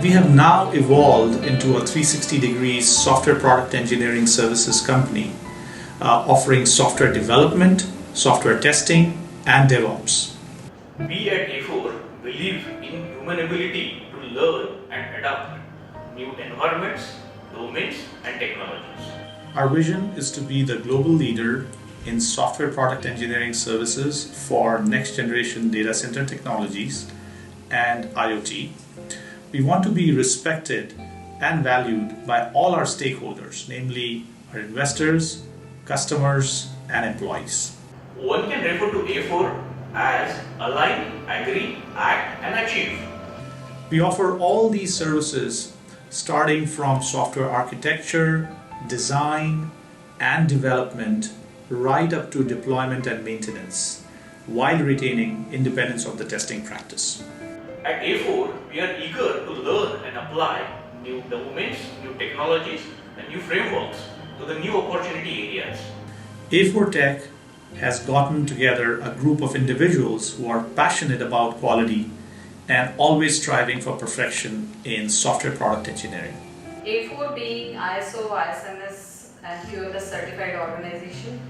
We have now evolved into a 360 degrees software product engineering services company, offering software development, software testing, and DevOps. We at Afour believe in human ability to learn and adapt new environments, domains, and technologies. Our vision is to be the global leader in software product engineering services for next generation data center technologies and IoT. We want to be respected and valued by all our stakeholders, namely our investors, customers, and employees. One can refer to Afour as align, agree, act, and achieve. We offer all these services starting from software architecture, design, and development right up to deployment and maintenance, while retaining independence of the testing practice. At Afour, we are eager to learn and apply new domains, new technologies, and new frameworks to the new opportunity areas. Afour Tech has gotten together a group of individuals who are passionate about quality and always striving for perfection in software product engineering. Afour being ISO, ISMS and QMS certified organization,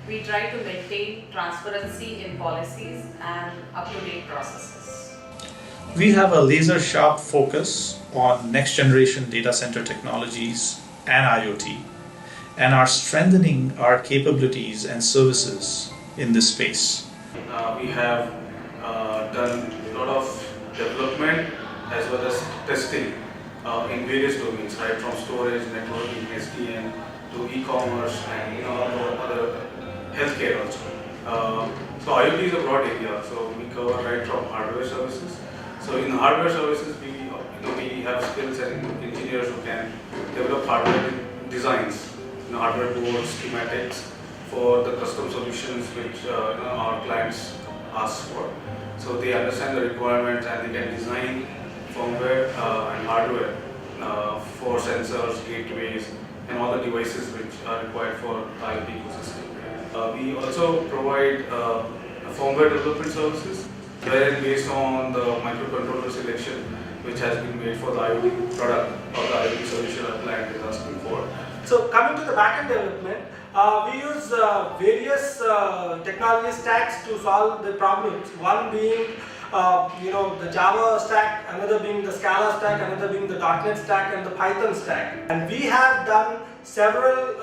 we try to maintain transparency in policies and up-to-date processes. We have a laser-sharp focus on next-generation data center technologies and IoT, and are strengthening our capabilities and services in this space. We have done a lot of development as well as testing in various domains, right from storage, networking, SDN to e-commerce and other healthcare also. So IoT is a broad area, so we cover right from hardware services. So in hardware services, we have skills and engineers who can develop hardware designs, hardware boards, schematics for the custom solutions which our clients ask for. So they understand the requirements and they can design firmware and hardware for sensors, gateways, and all the devices which are required for the IoT ecosystem. We also provide firmware development services, wherein based on the microcontroller selection which has been made for the IoT product or the IoT solution our client is asking for. So coming to the backend development, we use various technology stacks to solve the problems. One being the Java stack, another being the Scala stack, another being the .NET stack and the Python stack. And we have done several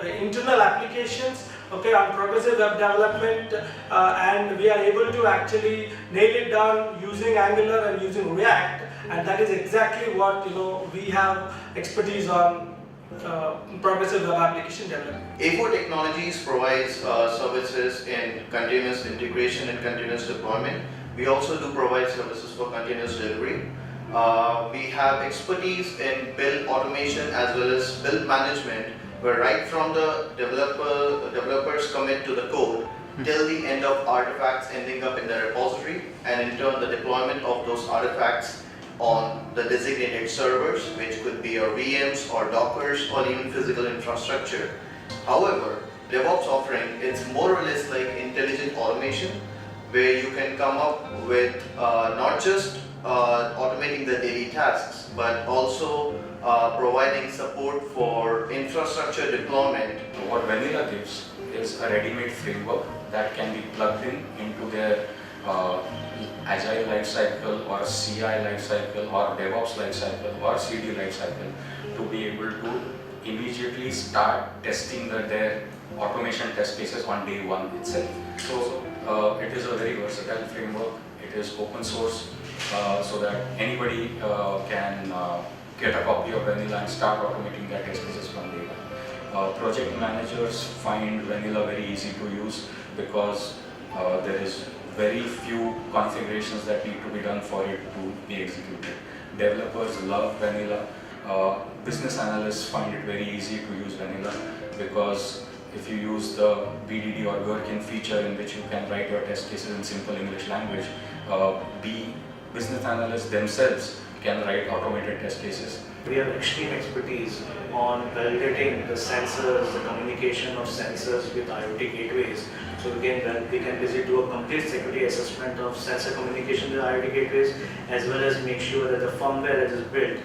internal applications on progressive web development, and we are able to actually nail it down using Angular and using React, and that is exactly what we have expertise on. Progressive web application development. Afour Technologies provides services in continuous integration and continuous deployment. We also do provide services for continuous delivery. We have expertise in build automation as well as build management, where right from the developers commit to the code till the end of artifacts ending up in the repository, and in turn the deployment of those artifacts on the designated servers, which could be your VMs or Dockers or even physical infrastructure. However, DevOps offering, it's more or less like intelligent automation, where you can come up with not just automating the daily tasks, but also providing support for infrastructure deployment. What Vanilla gives is a ready-made framework that can be plugged into their Agile lifecycle or CI lifecycle or DevOps lifecycle or CD lifecycle to be able to immediately start testing their automation test cases on day one itself. So it is a very versatile framework. It is open source so that anybody can get a copy of Vanilla and start automating their test cases from day one. Project managers find Vanilla very easy to use because there is very few configurations that need to be done for it to be executed. Developers love Vanilla. Business analysts find it very easy to use Vanilla because if you use the BDD or Gherkin feature in which you can write your test cases in simple English language, business analysts themselves can write automated test cases. We have extreme expertise on validating the sensors, the communication of sensors with IoT gateways So again, we can basically do a complete security assessment of sensor communication with IoT gateways, as well as make sure that the firmware that is built,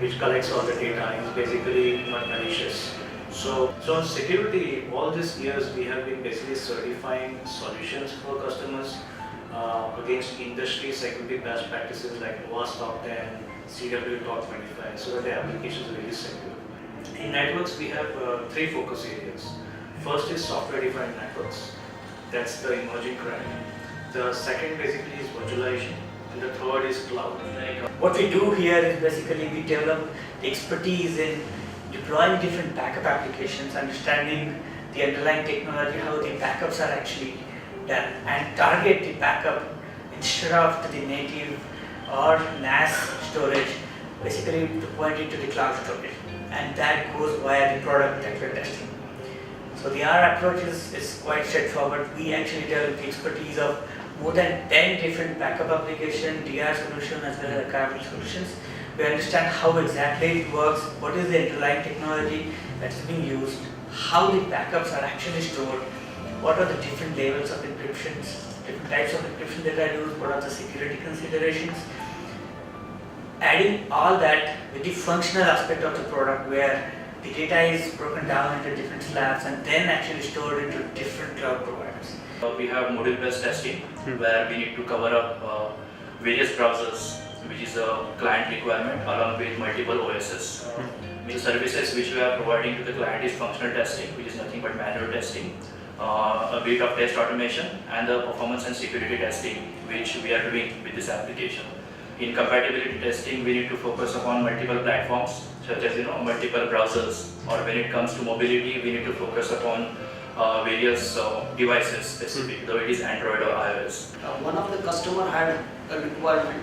which collects all the data, is basically not malicious. So on security, all these years we have been basically certifying solutions for customers against industry security best practices like OWASP Top 10, CW Top 25, so that the applications are really secure. In networks, we have three focus areas. First is software-defined networks. That's the emerging trend. The second basically is virtualization, and the third is cloud. What we do here is basically we develop expertise in deploying different backup applications, understanding the underlying technology, how the backups are actually done, and target the backup instead of to the native or NAS storage, basically to point it to the cloud storage, and that goes via the product that we're testing. So our approach is quite straightforward. We actually develop the expertise of more than 10 different backup application, DR solution as well as archival solutions. We understand how exactly it works, what is the underlying technology that's being used, how the backups are actually stored, what are the different levels of encryptions, different types of encryption that are used, what are the security considerations. Adding all that with the functional aspect of the product where the data is broken down into different slabs and then actually stored into different cloud providers. We have module-based testing where we need to cover up various browsers, which is a client requirement, along with multiple OSs. The services which we are providing to the client is functional testing, which is nothing but manual testing, a bit of test automation, and the performance and security testing, which we are doing with this application. In compatibility testing, we need to focus upon multiple platforms, such as multiple browsers, or when it comes to mobility, we need to focus upon various devices specific, though it is Android or iOS. One of the customer had a requirement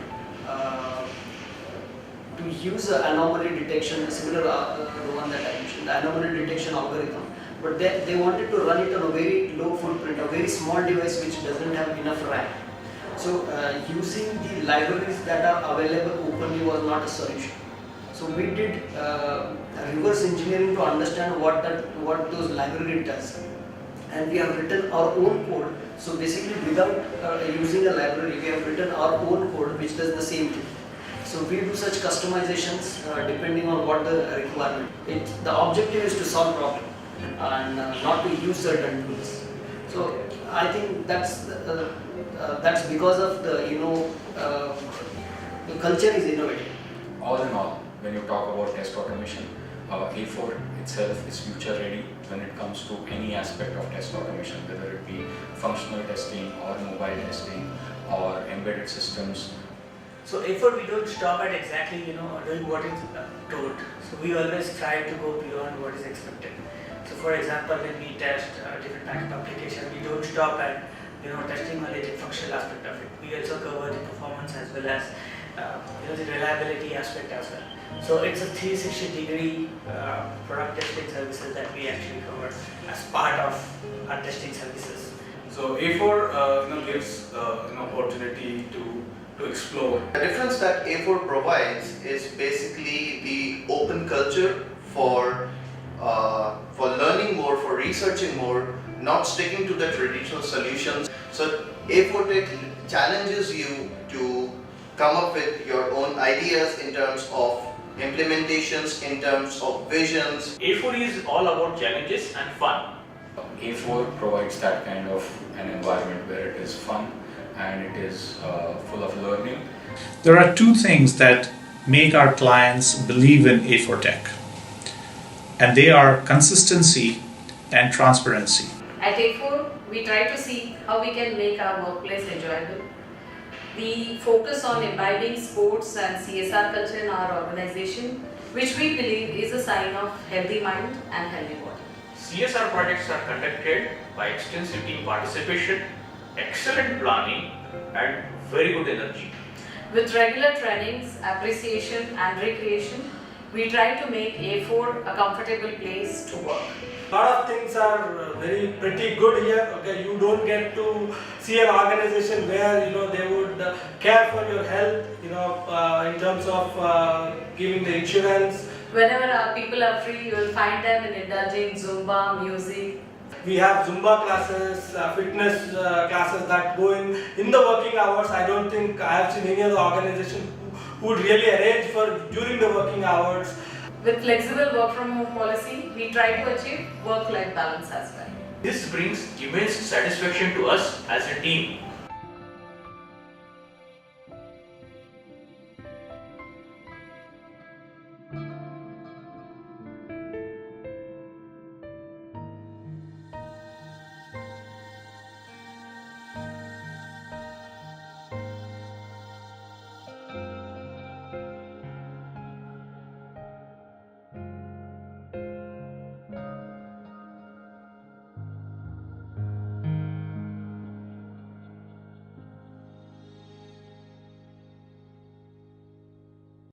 to use an anomaly detection, similar to the one that I mentioned, the anomaly detection algorithm. But they wanted to run it on a very low footprint, a very small device which doesn't have enough RAM. So using the libraries that are available openly was not a solution. So we did reverse engineering to understand what those library does, and we have written our own code. So basically, without using a library, we have written our own code which does the same thing. So we do such customizations depending on what the requirement. The objective is to solve problem and not to use certain tools. So I think that's because of the culture is innovative. All in all, when you talk about test automation, Afour itself is future ready when it comes to any aspect of test automation, whether it be functional testing or mobile testing or embedded systems. So Afour, we don't stop at exactly doing what is told. So we always try to go beyond what is expected. So for example, when we test different backup application, we don't stop at testing only the functional aspect of it. We also cover the performance as well as the reliability aspect as well. So it's a 360-degree product testing services that we actually cover as part of our testing services. So Afour gives an opportunity to explore. The difference that Afour provides is basically the open culture for learning more, for researching more, not sticking to the traditional solutions. So Afour Tech challenges you to come up with your own ideas in terms of implementations, in terms of visions. Afour is all about challenges and fun. Afour provides that kind of an environment where it is fun and it is full of learning. There are two things that make our clients believe in Afour Tech, and they are consistency and transparency. At Afour, we try to see how we can make our workplace enjoyable. We focus on imbibing sports and CSR culture in our organization, which we believe is a sign of healthy mind and healthy body. CSR projects are conducted by extensive team participation, excellent planning, and very good energy. With regular trainings, appreciation and recreation, we try to make Afour a comfortable place to work. A lot of things are pretty good here. Okay, you don't get to see an organization where they would care for your health. In terms of giving the insurance. Whenever our people are free, you will find them in indulging Zumba, music. we have Zumba classes, fitness classes that go in the working hours. I don't think I have seen any other organization who would really arrange for during the working hours. With flexible work from home policy, we try to achieve work-life balance as well. This brings immense satisfaction to us as a team